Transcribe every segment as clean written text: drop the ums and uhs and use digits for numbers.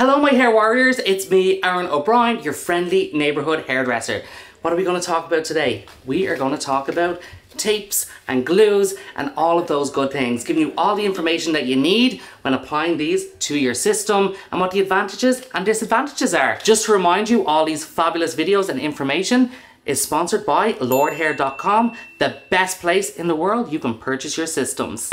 Hello my hair warriors, it's me, Aaron O'Brien, your friendly neighbourhood hairdresser. What are we going to talk about today? We are going to talk about tapes and glues and all of those good things, giving you all the information that you need when applying these to your system and what the advantages and disadvantages are. Just to remind you, all these fabulous videos and information is sponsored by Lordhair.com, the best place in the world you can purchase your systems.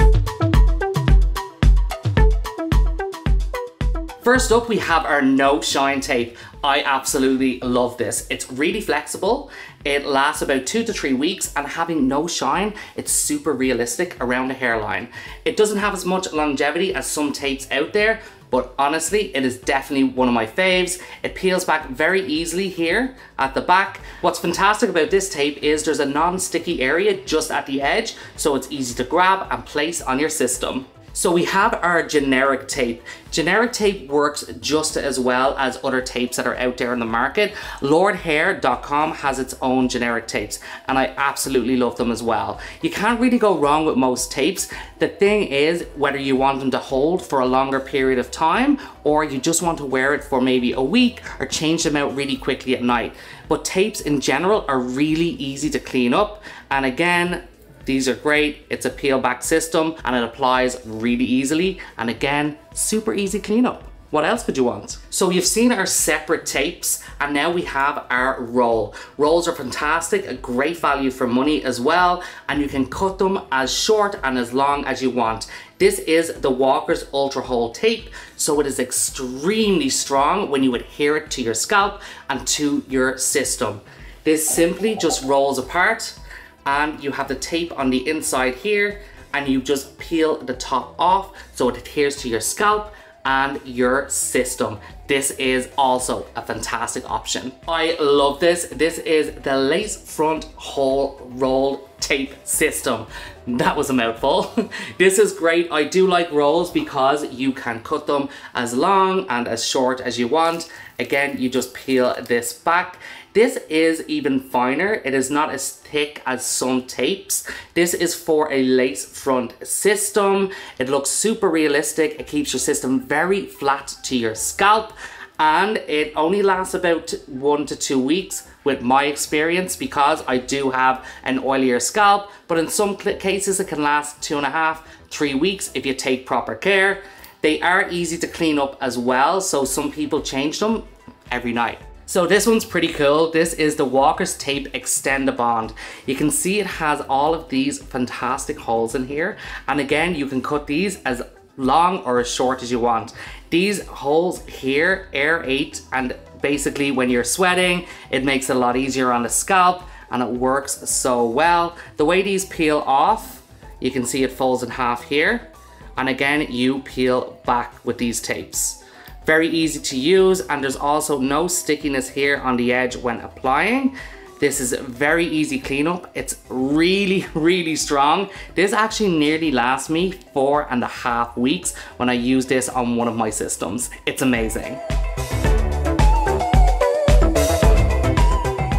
First up, we have our no shine tape. I absolutely love this. It's really flexible. It lasts about 2 to 3 weeks, and having no shine, it's super realistic around the hairline. It doesn't have as much longevity as some tapes out there, but honestly, it is definitely one of my faves. It peels back very easily here at the back. What's fantastic about this tape is there's a non-sticky area just at the edge, so it's easy to grab and place on your system. So we have our generic tape. Generic tape works just as well as other tapes that are out there in the market. Lordhair.com has its own generic tapes, and I absolutely love them as well. You can't really go wrong with most tapes. The thing is, whether you want them to hold for a longer period of time, or you just want to wear it for maybe a week, or change them out really quickly at night. But tapes in general are really easy to clean up, and again, these are great. It's a peel back system and it applies really easily. And again, super easy cleanup. What else could you want? So you've seen our separate tapes, and now we have our roll. Rolls are fantastic, a great value for money as well, and you can cut them as short and as long as you want. This is the Walker's Ultra Hold tape, so it is extremely strong when you adhere it to your scalp and to your system. This simply just rolls apart, and you have the tape on the inside here, and you just peel the top off so it adheres to your scalp and your system. This is also a fantastic option. I love this. This is the lace front hole roll tape system. That was a mouthful. This is great. I do like rolls because you can cut them as long and as short as you want. Again, you just peel this back. This is even finer. It is not as thick as some tapes. This is for a lace front system. It looks super realistic. It keeps your system very flat to your scalp, and it only lasts about 1 to 2 weeks with my experience, because I do have an oilier scalp, but in some cases it can last 2.5 to 3 weeks if you take proper care. They are easy to clean up as well, so some people change them every night. So this one's pretty cool. This is the Walker's Tape Extend-A-Bond. You can see it has all of these fantastic holes in here. And again, you can cut these as long or as short as you want. These holes here aerate, and basically when you're sweating, it makes it a lot easier on the scalp, and it works so well. The way these peel off, you can see it folds in half here. And again, you peel back with these tapes. Very easy to use, and there's also no stickiness here on the edge when applying. This is very easy cleanup. It's really, really strong. This actually nearly lasts me 4.5 weeks when I use this on one of my systems. It's amazing.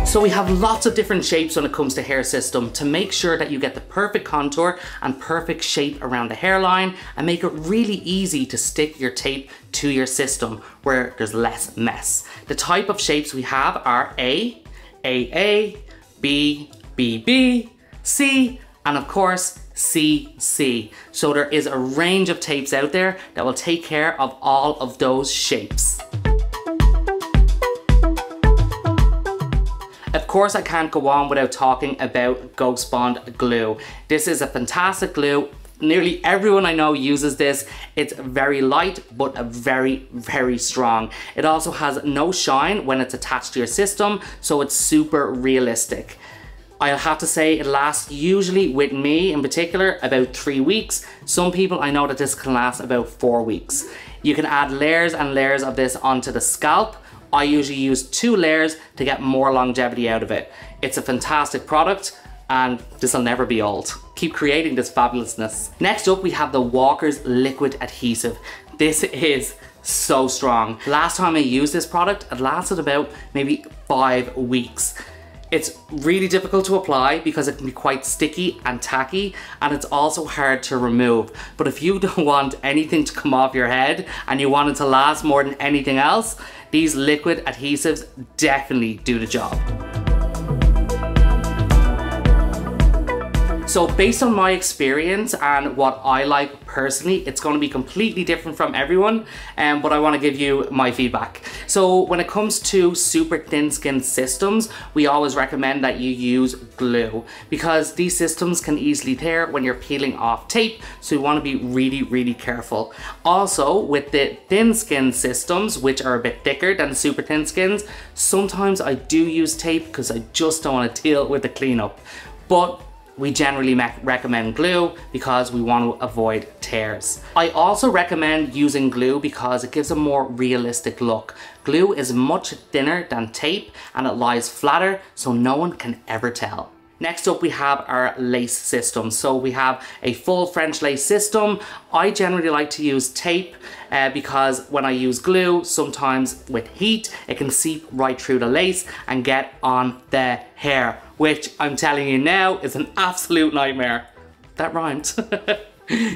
So we have lots of different shapes when it comes to hair system to make sure that you get the perfect contour and perfect shape around the hairline, and make it really easy to stick your tape to your system where there's less mess. The type of shapes we have are A, AA, B, BB, C, and of course CC. So there is a range of tapes out there that will take care of all of those shapes. Of course, I can't go on without talking about Ghost Bond glue. This is a fantastic glue. Nearly everyone I know uses this. It's very light, but very, very strong. It also has no shine when it's attached to your system, so it's super realistic. I'll have to say it lasts, usually with me in particular, about 3 weeks. Some people I know that this can last about 4 weeks. You can add layers and layers of this onto the scalp. I usually use 2 layers to get more longevity out of it. It's a fantastic product, and this will never be old. Keep creating this fabulousness. Next up, we have the Walker's Liquid Adhesive. This is so strong. Last time I used this product, it lasted about maybe 5 weeks. It's really difficult to apply because it can be quite sticky and tacky, and it's also hard to remove. But if you don't want anything to come off your head and you want it to last more than anything else, these liquid adhesives definitely do the job. So based on my experience and what I like personally, it's going to be completely different from everyone, but I want to give you my feedback. So when it comes to super thin skin systems, we always recommend that you use glue because these systems can easily tear when you're peeling off tape, so you want to be really careful. Also, with the thin skin systems, which are a bit thicker than super thin skins, sometimes I do use tape because I just don't want to deal with the cleanup. But we generally recommend glue because we want to avoid tears. I also recommend using glue because it gives a more realistic look. Glue is much thinner than tape and it lies flatter, so no one can ever tell. Next up we have our lace system. So we have a full French lace system. I generally like to use tape because when I use glue, sometimes with heat, it can seep right through the lace and get on the hair, which I'm telling you now is an absolute nightmare. That rhymed.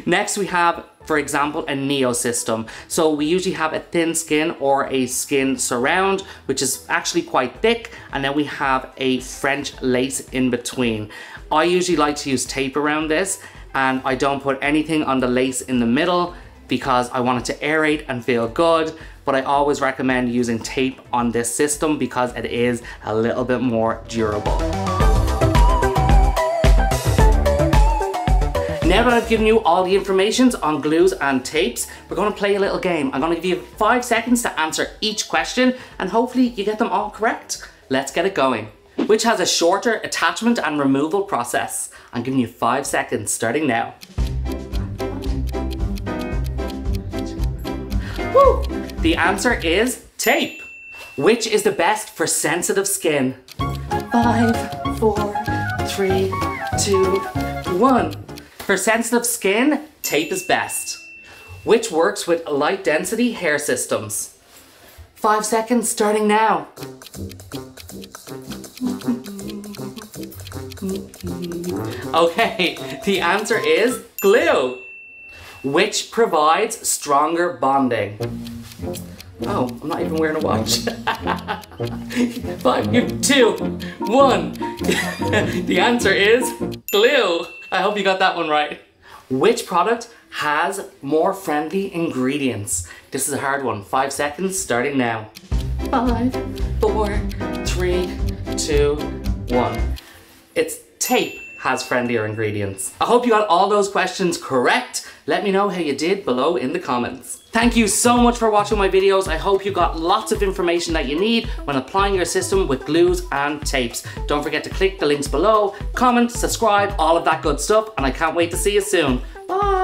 Next we have, for example, a neo system. So we usually have a thin skin or a skin surround, which is actually quite thick, and then we have a French lace in between. I usually like to use tape around this, and I don't put anything on the lace in the middle because I want it to aerate and feel good, but I always recommend using tape on this system because it is a little bit more durable. Now that I've given you all the information on glues and tapes, we're going to play a little game. I'm going to give you 5 seconds to answer each question and hopefully you get them all correct. Let's get it going. Which has a shorter attachment and removal process? I'm giving you 5 seconds starting now. Woo! The answer is tape. Which is the best for sensitive skin? 5, 4, 3, 2, 1. For sensitive skin, tape is best. Which works with light density hair systems? 5 seconds starting now. Okay, the answer is glue. Which provides stronger bonding? Oh, I'm not even wearing a watch. 5, 2, 1. The answer is glue. I hope you got that one right. Which product has more friendly ingredients? This is a hard one. 5 seconds starting now. 5, 4, 3, 2, 1. It's tape has friendlier ingredients. I hope you got all those questions correct. Let me know how you did below in the comments. Thank you so much for watching my videos. I hope you got lots of information that you need when applying your system with glues and tapes. Don't forget to click the links below, comment, subscribe, all of that good stuff, and I can't wait to see you soon. Bye!